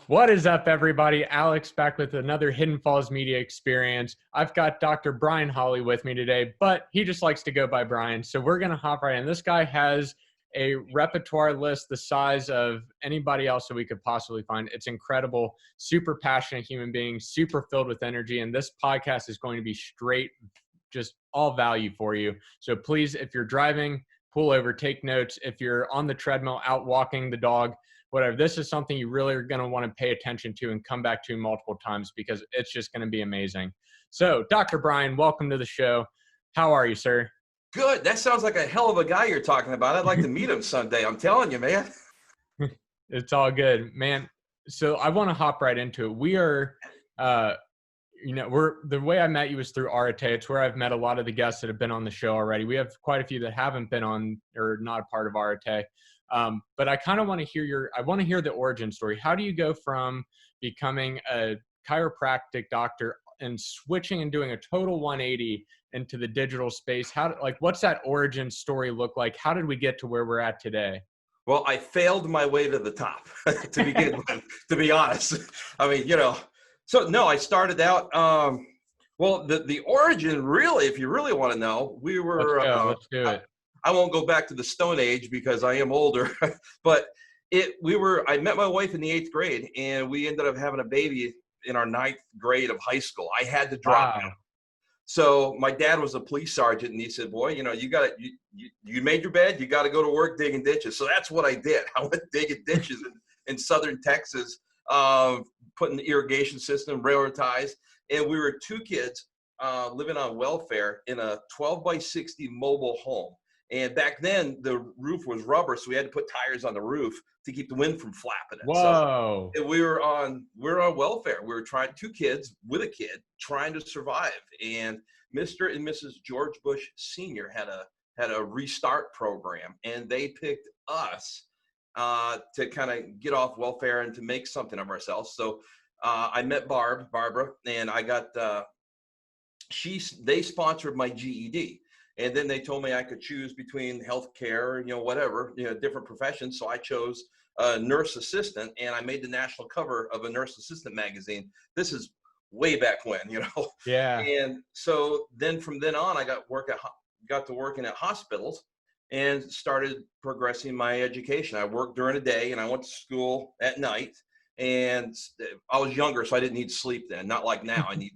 What is up, everybody? Alex back with another Hidden Falls Media experience. I've got Dr. Bryan Hawley with me today, but he just likes to go by Bryan. So we're going to hop right in. This guy has a repertoire list the size of anybody else that we could possibly find. It's incredible. Super passionate human being, super filled with energy. And this podcast is going to be straight, just all value for you. So please, if you're driving, pull over, take notes. If you're on the treadmill, out walking the dog, whatever, this is something you really are going to want to pay attention to and come back to multiple times because it's just going to be amazing. So, Dr. Bryan, welcome to the show. How are you, sir? Good. That sounds like a hell of a guy you're talking about. I'd like to meet him someday. I'm telling you, man. It's all good, man. So I want to hop right into it. We are, the way I met you was through Arate. It's where I've met a lot of the guests that have been on the show already. We have quite a few that haven't been on or not a part of Arate. But I kind of want to hear the origin story. How do you go from becoming a chiropractic doctor and switching and doing a total 180 into the digital space? What's that origin story look like? How did we get to where we're at today? Well, I failed my way to the top to begin with, to be honest. I mean, so no, I started out, well, the origin really, if you really want to know, we were, let's do it. I won't go back to the Stone Age because I am older, but I met my wife in the 8th grade and we ended up having a baby in our 9th grade of high school. I had to drop out. So my dad was a police sergeant and he said, boy, you made your bed, you got to go to work digging ditches. So that's what I did. I went digging ditches in southern Texas, putting the irrigation system, railroad ties. And we were 2 kids living on welfare in a 12 by 60 mobile home. And back then the roof was rubber, so we had to put tires on the roof to keep the wind from flapping it. Whoa! So we were on welfare. We were 2 kids with a kid trying to survive. And Mr. and Mrs. George Bush Sr. had a restart program, and they picked us to kind of get off welfare and to make something of ourselves. So I met Barbara, and I got they sponsored my GED. And then they told me I could choose between healthcare, whatever, different professions. So I chose nurse assistant, and I made the national cover of a nurse assistant magazine. This is way back when, Yeah. And so then from then on, I got to working at hospitals and started progressing my education. I worked during the day and I went to school at night. And I was younger, so I didn't need sleep then. Not like now. I need,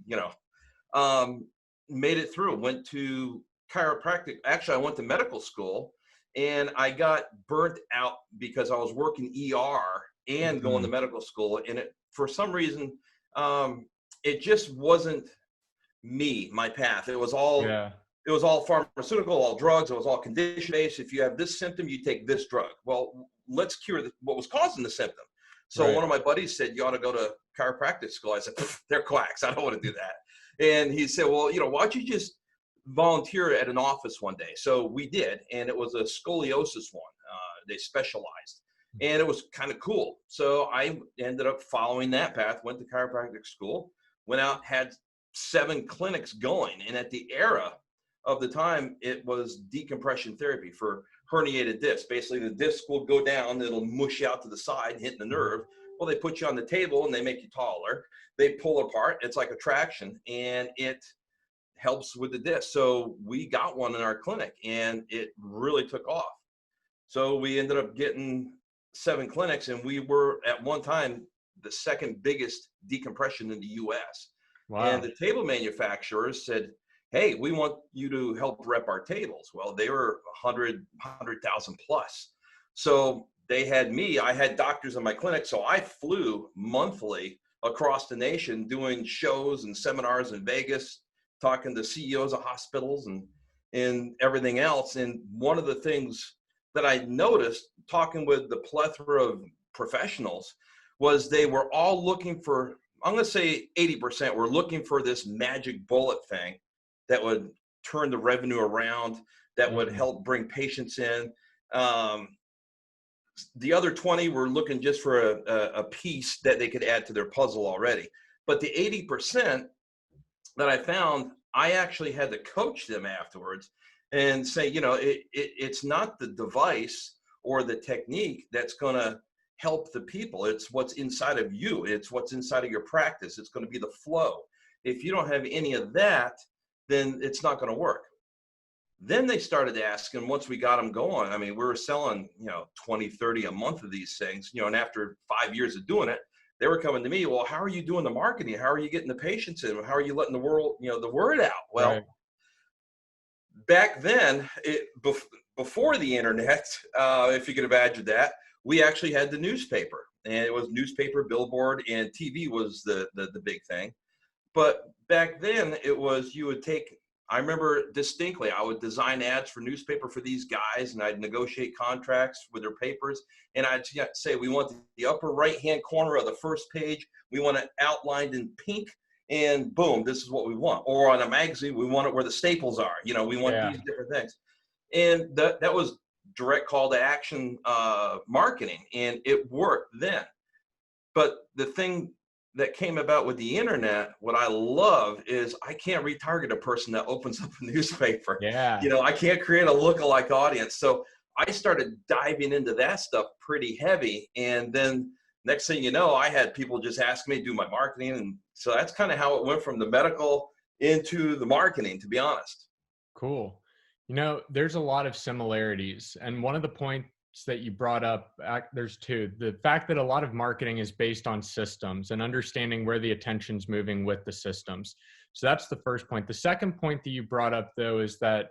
made it through. Went to chiropractic. Actually, I went to medical school and I got burnt out because I was working ER and going to medical school. And for some reason, it just wasn't my path. It was all pharmaceutical, all drugs. It was all condition based. If you have this symptom, you take this drug. Well, let's cure what was causing the symptom. So One of my buddies said, you ought to go to chiropractic school. I said, they're quacks. I don't want to do that. And he said, well, why don't you just volunteer at an office one day? So we did, and it was a scoliosis one. They specialized, and it was kind of cool. So I ended up following that path, went to chiropractic school, went out, had 7 clinics going. And at the era of the time, it was decompression therapy for herniated discs. Basically, the disc will go down, it'll mush out to the side, hitting the nerve. Well, they put you on the table and they make you taller. They pull apart. It's like a traction, and it helps with the disc. So we got one in our clinic and it really took off. So we ended up getting 7 clinics, and we were at one time the 2nd biggest decompression in the US. Wow. And the table manufacturers said, hey, we want you to help rep our tables. Well, they were 100,000 plus. So they had me. I had doctors in my clinic. So I flew monthly across the nation doing shows and seminars in Vegas, talking to CEOs of hospitals and everything else. And one of the things that I noticed talking with the plethora of professionals was they were all looking for, I'm going to say 80% were looking for this magic bullet thing that would turn the revenue around, that would help bring patients in. The other 20 were looking just for a piece that they could add to their puzzle already. But the 80% that I found, I actually had to coach them afterwards and say, it's not the device or the technique that's going to help the people. It's what's inside of you. It's what's inside of your practice. It's going to be the flow. If you don't have any of that, then it's not going to work. Then they started asking, once we got them going, I mean, we were selling, 20, 30 a month of these things, and after 5 years of doing it, they were coming to me, well, how are you doing the marketing? How are you getting the patients in? How are you letting the world, the word out? Well, Right. Back then, before the internet, if you could imagine that, we actually had the newspaper, and it was newspaper, billboard, and TV was the big thing. But back then it was, I remember distinctly, I would design ads for newspaper for these guys, and I'd negotiate contracts with their papers. And I'd say, we want the upper right-hand corner of the first page. We want it outlined in pink, and boom, this is what we want. Or on a magazine, we want it where the staples are. We want these different things. And that was direct call to action marketing, and it worked then. But the thing that came about with the internet, what I love is I can't retarget a person that opens up a newspaper. Yeah. I can't create a lookalike audience. So I started diving into that stuff pretty heavy. And then next thing you know, I had people just ask me to do my marketing. And so that's kind of how it went from the medical into the marketing, to be honest. Cool. There's a lot of similarities. And one of the points that you brought up, there's two. The fact that a lot of marketing is based on systems and understanding where the attention's moving with the systems. So that's the first point. The second point that you brought up, though, is that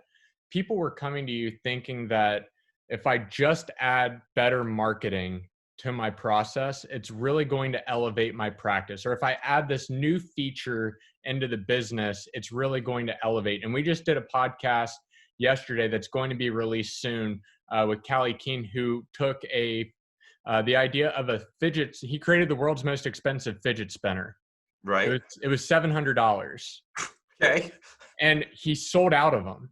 people were coming to you thinking that if I just add better marketing to my process, it's really going to elevate my practice. Or if I add this new feature into the business, it's really going to elevate. And we just did a podcast yesterday that's going to be released soon with Callie Keene, who took the idea of a fidget. He created the world's most expensive fidget spinner. Right. It was $700. Okay. And he sold out of them.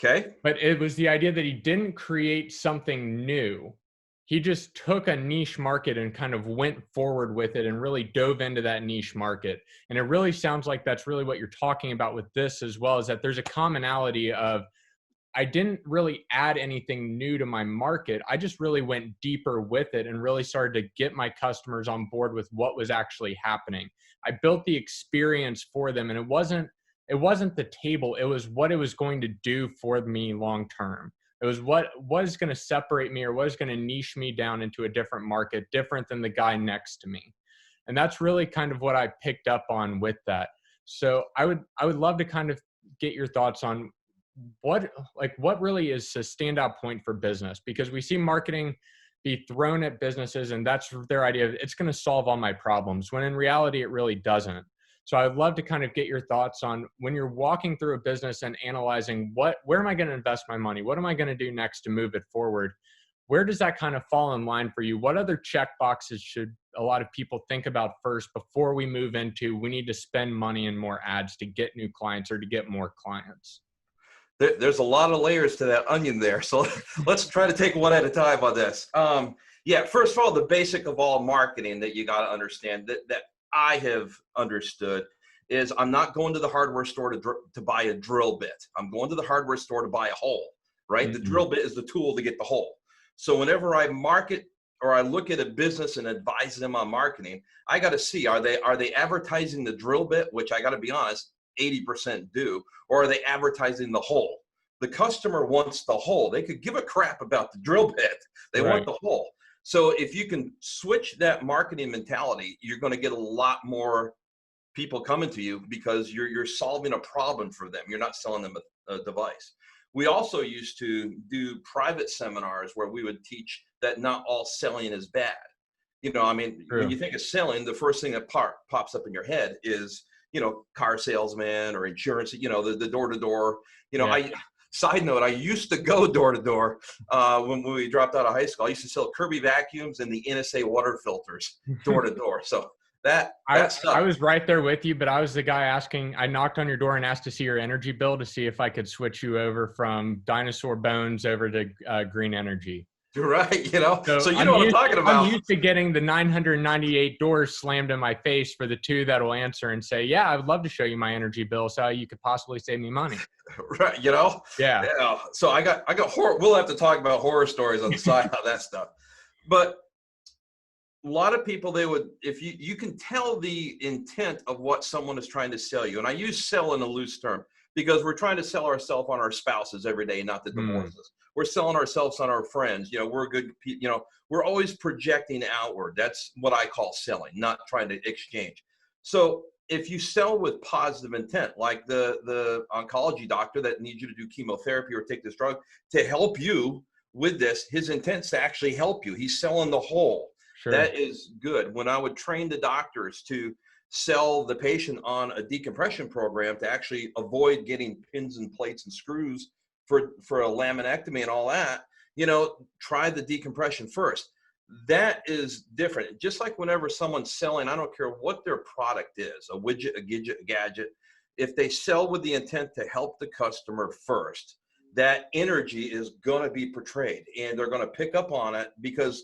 Okay. But it was the idea that he didn't create something new. He just took a niche market and kind of went forward with it and really dove into that niche market. And it really sounds like that's really what you're talking about with this as well, is that there's a commonality of, I didn't really add anything new to my market. I just really went deeper with it and really started to get my customers on board with what was actually happening. I built the experience for them, and it wasn't the table. It was what it was going to do for me long term. It was what was going to separate me or what is going to niche me down into a different market, different than the guy next to me. And that's really kind of what I picked up on with that. So I would love to kind of get your thoughts on what really is a standout point for business, because we see marketing be thrown at businesses and that's their idea of it's going to solve all my problems, when in reality it really doesn't. So I'd love to kind of get your thoughts on, when you're walking through a business and analyzing where am I going to invest my money? What am I going to do next to move it forward? Where does that kind of fall in line for you? What other check boxes should a lot of people think about first before we move into, we need to spend money in more ads to get new clients or to get more clients? There's a lot of layers to that onion there. So let's try to take one at a time on this. Yeah, first of all, the basic of all marketing that you got to understand that I have understood is, I'm not going to the hardware store to buy a drill bit. I'm going to the hardware store to buy a hole, right? Mm-hmm. The drill bit is the tool to get the hole. So whenever I market or I look at a business and advise them on marketing, I got to see, are they advertising the drill bit, which I got to be honest, 80% do, or are they advertising the hole? The customer wants the hole. They could give a crap about the drill bit. They want the hole. So if you can switch that marketing mentality, you're going to get a lot more people coming to you, because you're solving a problem for them. You're not selling them a device. We also used to do private seminars where we would teach that not all selling is bad. I mean, True. When you think of selling, the first thing that pops up in your head is, car salesman or insurance, the door-to-door, Side note, I used to go door to door when we dropped out of high school. I used to sell Kirby vacuums and the NSA water filters door to door. So I was right there with you, but I was the guy asking. I knocked on your door and asked to see your energy bill to see if I could switch you over from dinosaur bones over to green energy. Right, so you know what I'm talking about. I'm used to getting the 998 doors slammed in my face for the two that will answer and say, yeah, I would love to show you my energy bill so you could possibly save me money. Right, Yeah. So I got horror. We'll have to talk about horror stories on the side of that stuff. But a lot of people, they would, if you can tell the intent of what someone is trying to sell you. And I use sell in a loose term because we're trying to sell ourselves on our spouses every day, not the divorces. We're selling ourselves on our friends. We're good. We're always projecting outward. That's what I call selling, not trying to exchange. So if you sell with positive intent, like the oncology doctor that needs you to do chemotherapy or take this drug to help you with this, his intent's to actually help you. He's selling the whole. Sure. That is good. When I would train the doctors to sell the patient on a decompression program to actually avoid getting pins and plates and screws for a laminectomy and all that, try the decompression first. That is different. Just like whenever someone's selling, I don't care what their product is, a widget, a gadget, if they sell with the intent to help the customer first, that energy is going to be portrayed and they're going to pick up on it, because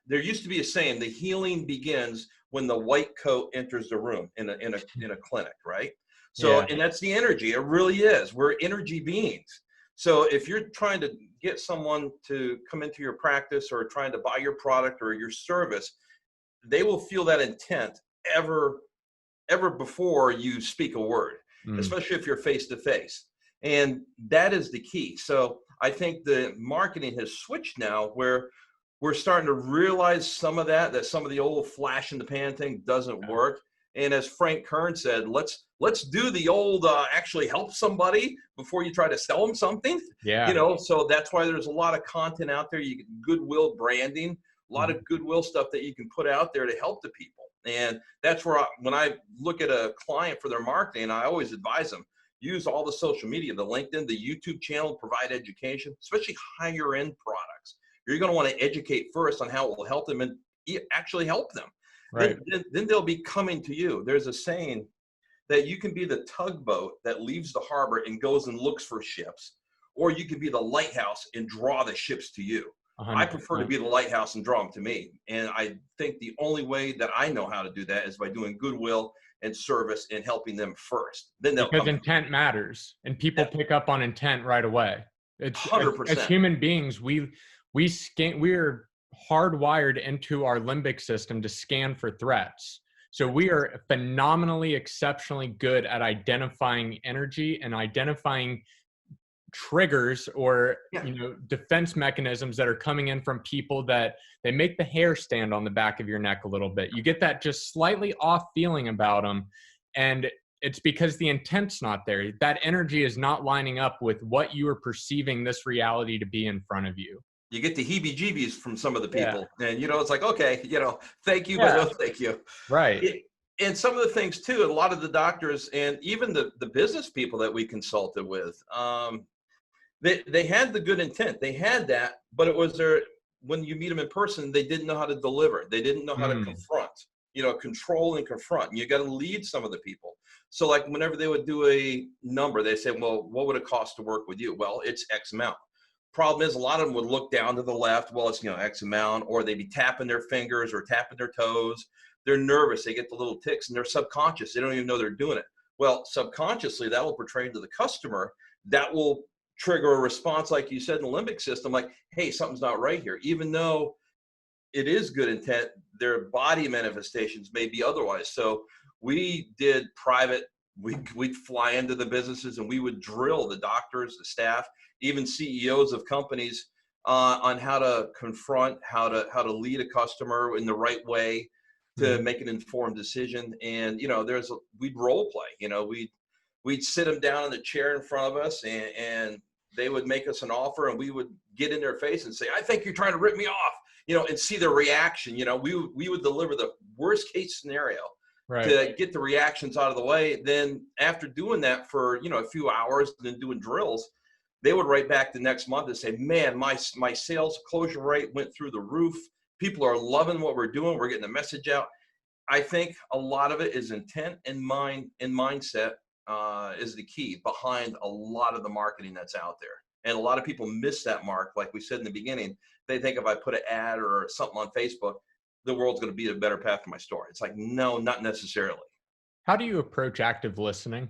there used to be a saying, the healing begins when the white coat enters the room in a clinic, right? So, and that's the energy. It really is. We're energy beings. So if you're trying to get someone to come into your practice or trying to buy your product or your service, they will feel that intent ever before you speak a word, especially if you're face to face. And that is the key. So I think the marketing has switched now where we're starting to realize some of that some of the old flash in the pan thing doesn't work. And as Frank Kern said, let's do the old actually help somebody before you try to sell them something. So that's why there's a lot of content out there. You get goodwill branding, a lot of goodwill stuff that you can put out there to help the people. And that's where when I look at a client for their marketing, I always advise them, use all the social media, the LinkedIn, the YouTube channel, provide education, especially higher end products. You're going to want to educate first on how it will help them and actually help them. Right. Then they'll be coming to you. There's a saying that you can be the tugboat that leaves the harbor and goes and looks for ships, or you can be the lighthouse and draw the ships to you. 100%. I prefer to be the lighthouse and draw them to me. And I think the only way that I know how to do that is by doing goodwill and service and helping them first. Then they'll because intent matters, and people pick up on intent right away. It's 100%. As human beings, we're hardwired into our limbic system to scan for threats. So we are phenomenally, exceptionally good at identifying energy and identifying triggers or defense mechanisms that are coming in from people that they make the hair stand on the back of your neck a little bit. You get that just slightly off feeling about them, and it's because the intent's not there. That energy is not lining up with what you are perceiving this reality to be in front of you. You get the heebie-jeebies from some of the people, and it's like, okay, thank you, but no thank you. Right. And some of the things too, a lot of the doctors and even the business people that we consulted with, they had the good intent. They had that, but it was when you meet them in person, they didn't know how to deliver. They didn't know how to confront, control and confront. And you got to lead some of the people. So like whenever they would do a number, they say, well, what would it cost to work with you? Well, it's X amount. Problem is, a lot of them would look down to the left. Well, it's, X amount, or they'd be tapping their fingers or tapping their toes. They're nervous. They get the little ticks and they're subconscious. They don't even know they're doing it. Well, subconsciously, that will portray to the customer. That will trigger a response, like you said, in the limbic system, like, hey, something's not right here. Even though it is good intent, their body manifestations may be otherwise. So we did private, we'd fly into the businesses and we would drill the doctors, the staff, even CEOs of companies on how to confront, how to lead a customer in the right way to make an informed decision. And, we'd role play, we'd sit them down in the chair in front of us and they would make us an offer and we would get in their face and say, I think you're trying to rip me off, and see their reaction. We would deliver the worst case scenario to get the reactions out of the way. Then after doing that for, a few hours and then doing drills, they would write back the next month and say, man, my sales closure rate went through the roof. People are loving what we're doing. We're getting the message out. I think a lot of it is intent and mindset is the key behind a lot of the marketing that's out there. And a lot of people miss that mark. Like we said in the beginning, they think if I put an ad or something on Facebook, the world's going to be a better path for my store. It's like, no, not necessarily. How do you approach active listening?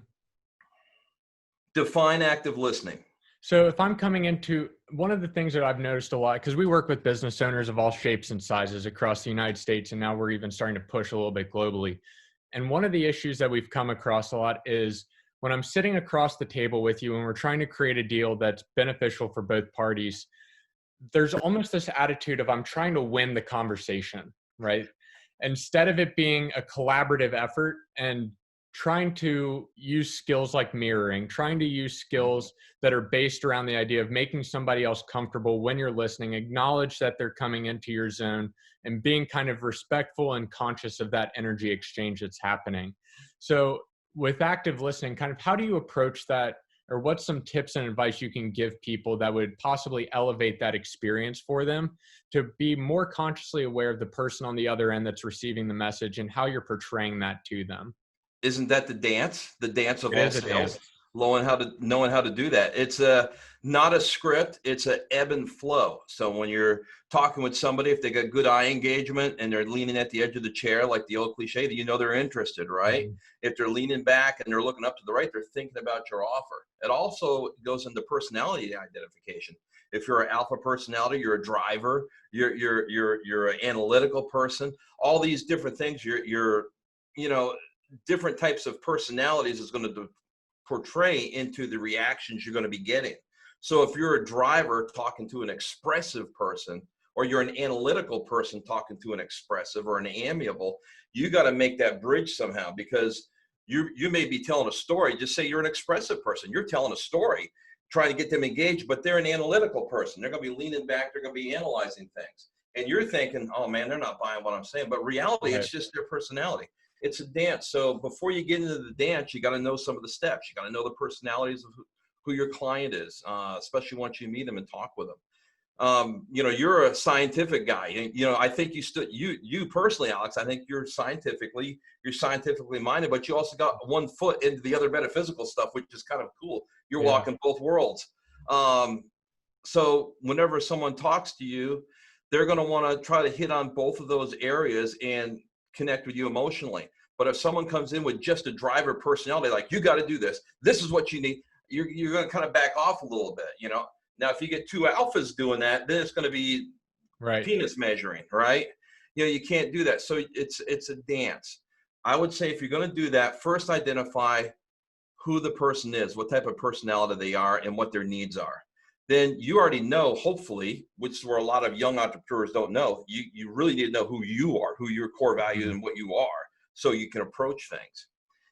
Define active listening. So if I'm coming into one of the things that I've noticed a lot, because we work with business owners of all shapes and sizes across the United States, and now we're even starting to push a little bit globally. And one of the issues that we've come across a lot is when I'm sitting across the table with you and we're trying to create a deal that's beneficial for both parties, there's almost this attitude of I'm trying to win the conversation, right? Instead of it being a collaborative effort and trying to use skills like mirroring, trying to use skills that are based around the idea of making somebody else comfortable when you're listening, acknowledge that they're coming into your zone, and being kind of respectful and conscious of that energy exchange that's happening. So with active listening, kind of how do you approach that, or what's some tips and advice you can give people that would possibly elevate that experience for them to be more consciously aware of the person on the other end that's receiving the message and how you're portraying that to them? Isn't that the dance of It all is a sales? dance. Knowing how to do that. It's not a script, it's a ebb and flow. So when you're talking with somebody, if they got good eye engagement and they're leaning at the edge of the chair, like the old cliche, you know they're interested, right? Mhm. If they're leaning back and they're looking up to the right, they're thinking about your offer. It also goes into personality identification. If you're an alpha personality, you're a driver, you're an analytical person, all these different things, you're you know different types of personalities is going to portray into the reactions you're going to be getting. So if you're a driver talking to an expressive person, or you're an analytical person talking to an expressive or an amiable, you got to make that bridge somehow, because you may be telling a story. Just say you're an expressive person. You're telling a story, trying to get them engaged, but they're an analytical person. They're going to be leaning back. They're going to be analyzing things. And you're thinking, oh man, they're not buying what I'm saying. But reality, Right. it's just their personality. It's a dance. So before you get into the dance, you got to know some of the steps. You got to know the personalities of who your client is, especially once you meet them and talk with them. You're a scientific guy. I think you personally, Alex, I think you're scientifically minded, but you also got one foot into the other metaphysical stuff, which is kind of cool. You're Yeah. walking both worlds. So whenever someone talks to you, they're going to want to try to hit on both of those areas and connect with you emotionally. But if someone comes in with just a driver personality, like you got to do this, this is what you need, you're going to kind of back off a little bit. Now, if you get two alphas doing that, then it's going to be Right. penis measuring, right? You can't do that. So it's a dance. I would say if you're going to do that, first identify who the person is, what type of personality they are, and what their needs are. Then you already know, hopefully, which is where a lot of young entrepreneurs don't know, you really need to know who you are, who your core values Mhm. and what you are, so you can approach things.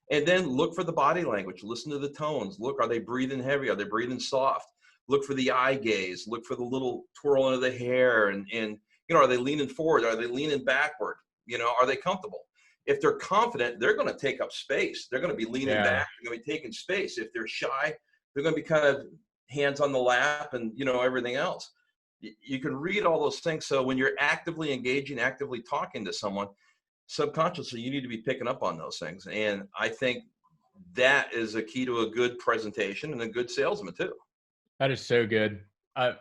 And then look for the body language, listen to the tones. Look, are they breathing heavy? Are they breathing soft? Look for the eye gaze, look for the little twirl of the hair, and are they leaning forward? Are they leaning backward? Are they comfortable? If they're confident, they're going to take up space. They're going to be leaning Yeah. back. They're going to be taking space. If they're shy, they're going to be kind of hands on the lap and everything else. You can read all those things. So when you're actively engaging, actively talking to someone, subconsciously you need to be picking up on those things. And I think that is a key to a good presentation and a good salesman too. That is so good. Uh,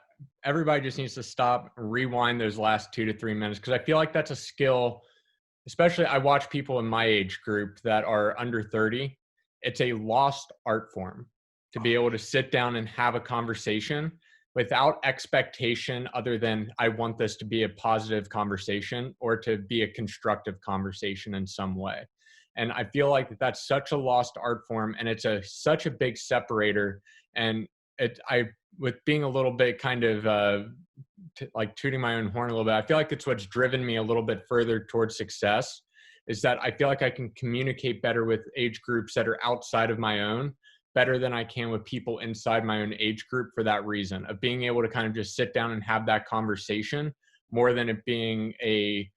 Everybody just needs to stop, rewind those last 2 to 3 minutes, because I feel like that's a skill. Especially, I watch people in my age group that are under 30. It's a lost art form to be able to sit down and have a conversation without expectation other than I want this to be a positive conversation or to be a constructive conversation in some way. And I feel like that's such a lost art form, and it's such a big separator. And with being a little bit kind of like tooting my own horn a little bit, I feel like it's what's driven me a little bit further towards success, is that I feel like I can communicate better with age groups that are outside of my own better than I can with people inside my own age group, for that reason of being able to kind of just sit down and have that conversation more than it being a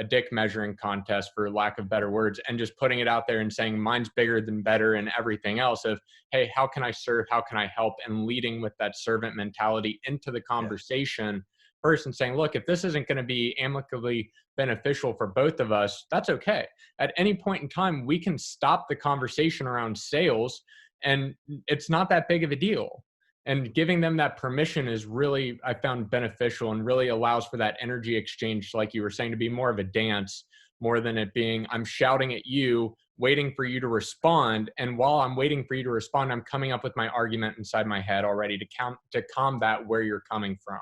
dick measuring contest, for lack of better words, and just putting it out there and saying mine's bigger than better and everything else of, hey, how can I serve? How can I help? And leading with that servant mentality into the Yeah. conversation first and saying, look, if this isn't going to be amicably beneficial for both of us, that's okay. At any point in time, we can stop the conversation around sales, and it's not that big of a deal. And giving them that permission is really, I found, beneficial and really allows for that energy exchange, like you were saying, to be more of a dance more than it being, I'm shouting at you, waiting for you to respond. And while I'm waiting for you to respond, I'm coming up with my argument inside my head already to combat where you're coming from.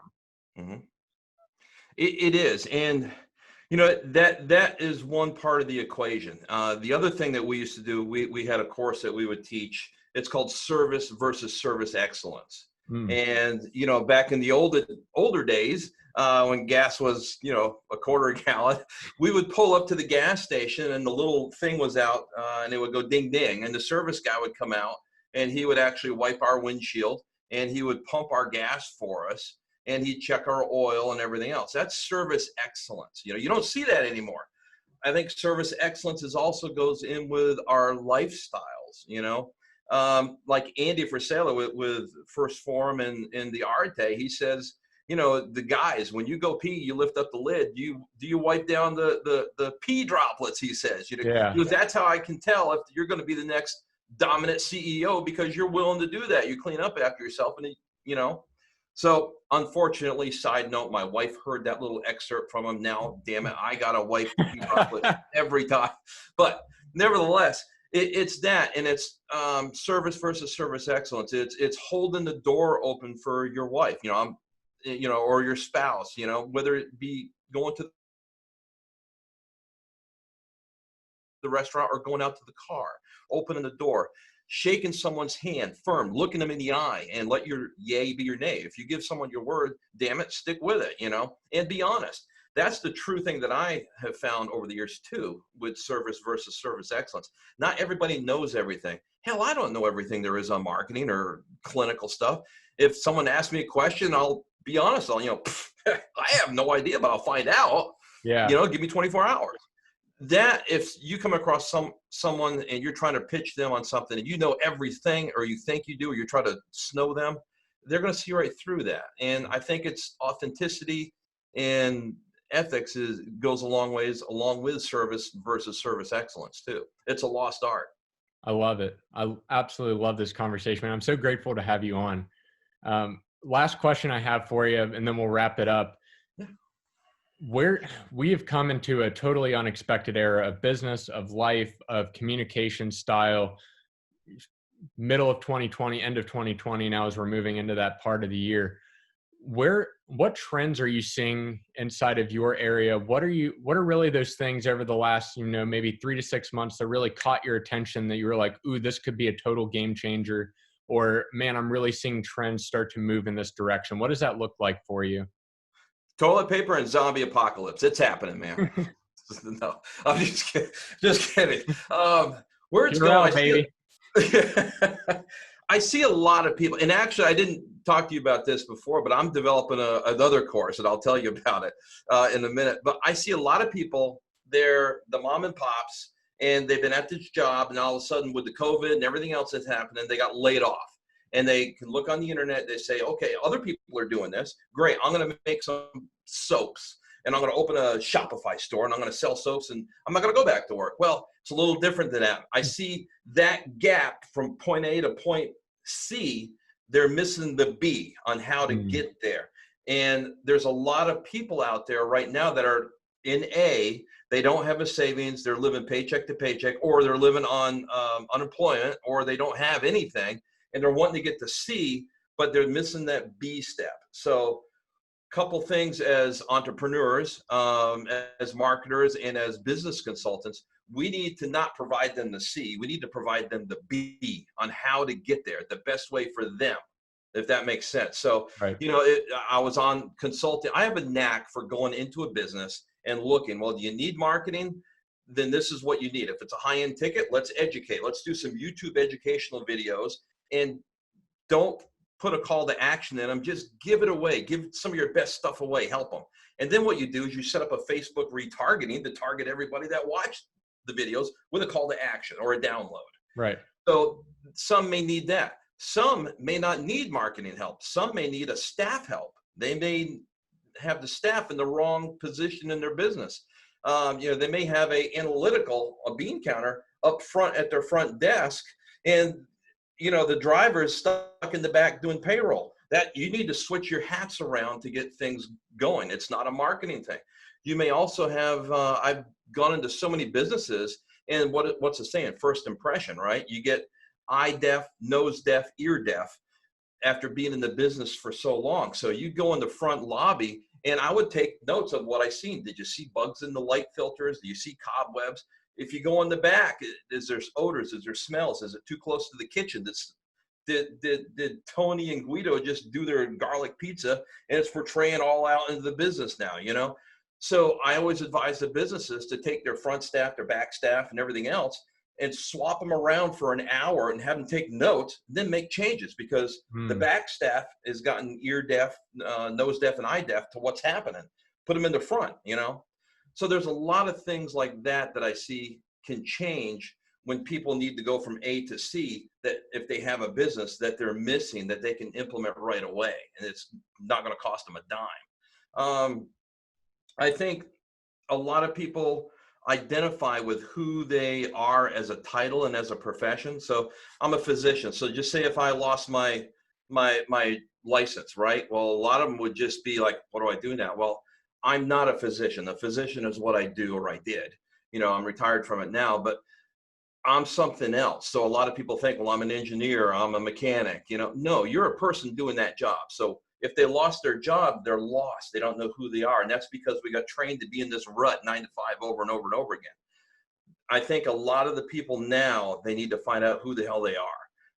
Mm-hmm. It is. And, that is one part of the equation. The other thing that we used to do, we had a course that we would teach. It's called service versus service excellence. And, back in the older days, when gas was, a quarter a gallon, we would pull up to the gas station and the little thing was out and it would go ding, ding. And the service guy would come out and he would actually wipe our windshield and he would pump our gas for us. And he'd check our oil and everything else. That's service excellence. You don't see that anymore. I think service excellence also goes in with our lifestyles, like Andy Frisella with First Forum and the Arte, he says, the guys, when you go pee, you lift up the lid. Do you wipe down the pee droplets, he says. Because that's how I can tell if you're going to be the next dominant CEO, because you're willing to do that. You clean up after yourself and, So unfortunately, side note, my wife heard that little excerpt from him. Now, damn it, I got to wipe the pee droplet every time. But nevertheless, it's that, and it's service versus service excellence. It's holding the door open for your wife, or your spouse, whether it be going to the restaurant or going out to the car, opening the door, shaking someone's hand firm, looking them in the eye, and let your yay be your nay. If you give someone your word, damn it, stick with it, and be honest. That's the true thing that I have found over the years too, with service versus service excellence. Not everybody knows everything. Hell, I don't know everything there is on marketing or clinical stuff. If someone asks me a question, I'll be honest. I have no idea, but I'll find out. Yeah. Give me 24 hours. That if you come across someone and you're trying to pitch them on something and you know everything, or you think you do, or you're trying to snow them, they're going to see right through that. And I think it's authenticity and ethics goes a long ways along with service versus service excellence too. It's a lost art. I love it. I absolutely love this conversation, man. I'm so grateful to have you on. Last question I have for you, and then we'll wrap it up. Where we have come into a totally unexpected era of business, of life, of communication style, middle of 2020, end of 2020, now as we're moving into that part of the year. What trends are you seeing inside of your area? What are really those things over the last, maybe 3 to 6 months that really caught your attention that you were like, ooh, this could be a total game changer, or man, I'm really seeing trends start to move in this direction? What does that look like for you? Toilet paper and zombie apocalypse. It's happening, man. No, I'm just kidding. Where it's going, baby. I see a lot of people, and actually I didn't talk to you about this before, but I'm developing another course, and I'll tell you about it in a minute. But I see a lot of people, they're the mom and pops, and they've been at this job, and all of a sudden with the COVID and everything else that's happening, they got laid off. And they can look on the internet, they say, okay, other people are doing this. Great, I'm going to make some soaps, and I'm going to open a Shopify store, and I'm going to sell soaps, and I'm not going to go back to work. Well, it's a little different than that. I see that gap from point A to point C. They're missing the B on how to get there. And there's a lot of people out there right now that are in A. They don't have a savings. They're living paycheck to paycheck, or they're living on unemployment, or they don't have anything. And they're wanting to get to C, but they're missing that B step. So a couple things as entrepreneurs, as marketers, and as business consultants, we need to not provide them the C. We need to provide them the B on how to get there, the best way for them, if that makes sense. So, right. I was on consulting. I have a knack for going into a business and looking, well, do you need marketing? Then this is what you need. If it's a high-end ticket, let's educate. Let's do some YouTube educational videos. And don't put a call to action in them. Just give it away. Give some of your best stuff away. Help them. And then what you do is you set up a Facebook retargeting to target everybody that watched the videos with a call to action or a download. Right. So some may need that. Some may not need marketing help. Some may need a staff help. They may have the staff in the wrong position in their business. They may have a bean counter up front at their front desk, and the driver is stuck in the back doing payroll. that you need to switch your hats around to get things going. It's not a marketing thing. You may also have, I've gone into so many businesses, and what's the saying? First impression, right? You get eye deaf, nose deaf, ear deaf after being in the business for so long. So you go in the front lobby, and I would take notes of what I seen. Did you see bugs in the light filters? Do you see cobwebs? If you go in the back, is there odors? Is there smells? Is it too close to the kitchen? Did Tony and Guido just do their garlic pizza and it's portraying all out into the business now, you know? So I always advise the businesses to take their front staff, their back staff, and everything else and swap them around for an hour and have them take notes, then make changes, because the back staff has gotten ear deaf, nose deaf, and eye deaf to what's happening. Put them in the front, you know? So there's a lot of things like that that I see can change when people need to go from A to C, that if they have a business that they're missing, that they can implement right away, and it's not going to cost them a dime. I think a lot of people identify with who they are as a title and as a profession. So I'm a physician. So just say if I lost my license, right? Well, a lot of them would just be like, what do I do now? Well, I'm not a physician. A physician is what I do, or I did. You know, I'm retired from it now, but I'm something else. So a lot of people think, well, I'm an engineer, I'm a mechanic, you know. No, you're a person doing that job. So if they lost their job, they're lost. They don't know who they are. And that's because we got trained to be in this rut 9 to 5 over and over and over again. I think a lot of the people now, they need to find out who the hell they are.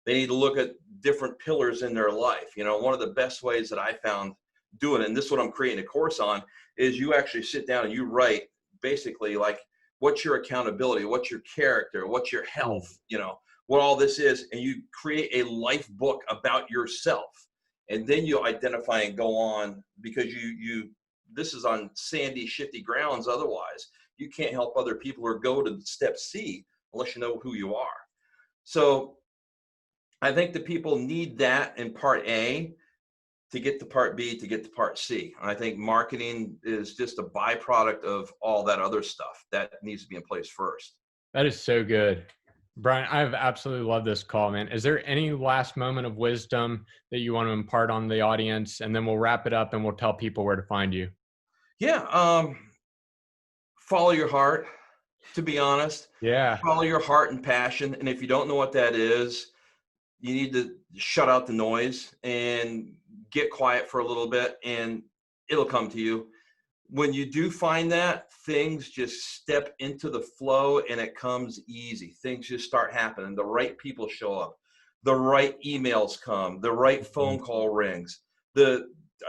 They need to look at different pillars in their life. You know, one of the best ways that I found doing it, and this is what I'm creating a course on, is you actually sit down and you write basically like, what's your accountability? What's your character? What's your health? You know, what all this is, and you create a life book about yourself. And then you identify and go on, because this is on sandy, shifty grounds. Otherwise, you can't help other people or go to step C unless you know who you are. So I think the people need that in part A to get to part B, to get to part C. And I think marketing is just a byproduct of all that other stuff that needs to be in place first. That is so good. Bryan, I've absolutely loved this call, man. Is there any last moment of wisdom that you want to impart on the audience? And then we'll wrap it up and we'll tell people where to find you. Yeah. Follow your heart, to be honest. Yeah. Follow your heart and passion. And if you don't know what that is, you need to shut out the noise and get quiet for a little bit, and it'll come to you. When you do find that, things just step into the flow and it comes easy. Things just start happening. The right people show up. The right emails come. The right phone call rings. A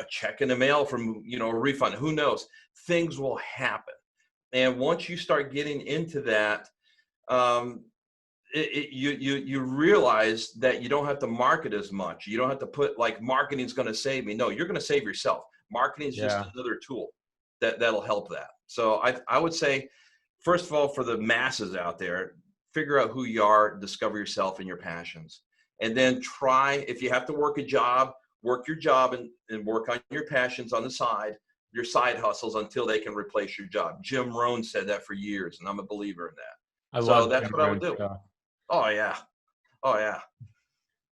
check in the mail from, you know, a refund. Who knows? Things will happen. And once you start getting into that, you realize that you don't have to market as much. You don't have to put like, marketing's going to save me. No, you're going to save yourself. Marketing is just another tool that'll help that. So I would say, first of all, for the masses out there, figure out who you are, discover yourself and your passions, and then try, if you have to work a job, work your job and work on your passions on the side, your side hustles, until they can replace your job. Jim Rohn said that for years, and I'm a believer in that. So that's what I would do. Oh yeah. Oh yeah.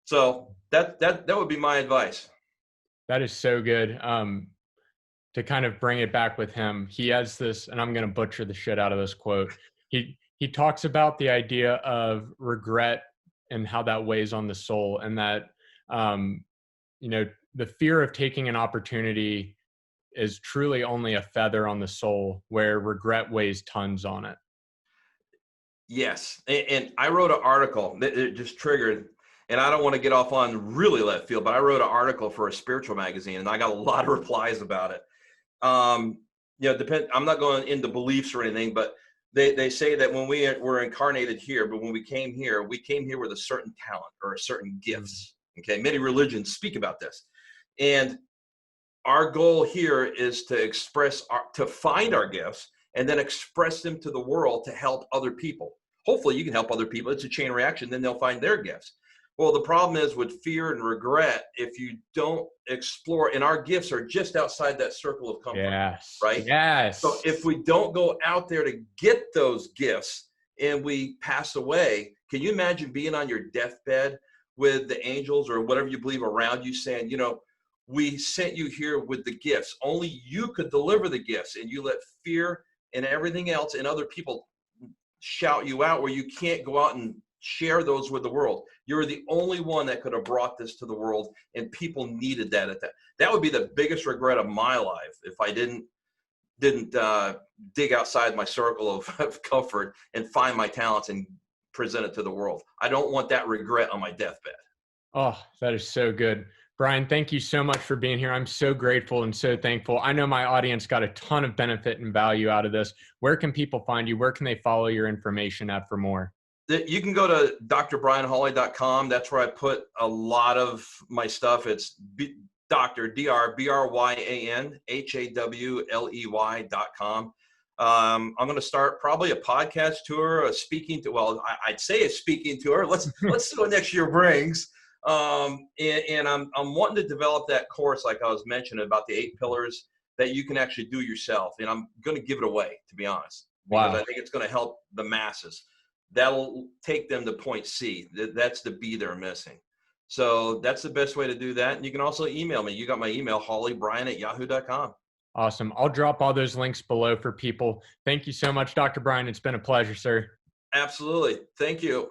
So that would be my advice. That is so good. To kind of bring it back with him, he has this, and I'm going to butcher the shit out of this quote. He talks about the idea of regret and how that weighs on the soul, and that, you know, the fear of taking an opportunity is truly only a feather on the soul, where regret weighs tons on it. Yes. And I wrote an article that it just triggered, and I don't want to get off on really left field, but I wrote an article for a spiritual magazine, and I got a lot of replies about it. You know, I'm not going into beliefs or anything, but they say that when we were incarnated here, but when we came here with a certain talent or a certain gifts. Okay. Many religions speak about this. And our goal here is to to find our gifts and then express them to the world to help other people. Hopefully you can help other people. It's a chain reaction. Then they'll find their gifts. Well, the problem is with fear and regret, if you don't explore, and our gifts are just outside that circle of comfort. Yes. Right? Yes. So if we don't go out there to get those gifts and we pass away, can you imagine being on your deathbed with the angels or whatever you believe around you saying, you know, we sent you here with the gifts. Only you could deliver the gifts, and you let fear and everything else and other people shout you out where you can't go out and share those with the world. You're the only one that could have brought this to the world, and people needed that at that. That would be the biggest regret of my life if I didn't dig outside my circle of comfort and find my talents and present it to the world. I don't want that regret on my deathbed. Oh, that is so good. Bryan, thank you so much for being here. I'm so grateful and so thankful. I know my audience got a ton of benefit and value out of this. Where can people find you? Where can they follow your information at for more? You can go to drbryanhawley.com. That's where I put a lot of my stuff. It's Dr. DrBryanHawley.com. I'm going to start probably a podcast tour, a speaking tour. Well, I'd say a speaking tour. Let's see what next year brings. And I'm wanting to develop that course, like I was mentioning, about the 8 pillars that you can actually do yourself. And I'm going to give it away, to be honest, because I think it's going to help the masses. That'll take them to point C. That's the B they're missing. So that's the best way to do that. And you can also email me. You got my email, hawleybryan@yahoo.com. Awesome. I'll drop all those links below for people. Thank you so much, Dr. Bryan. It's been a pleasure, sir. Absolutely. Thank you.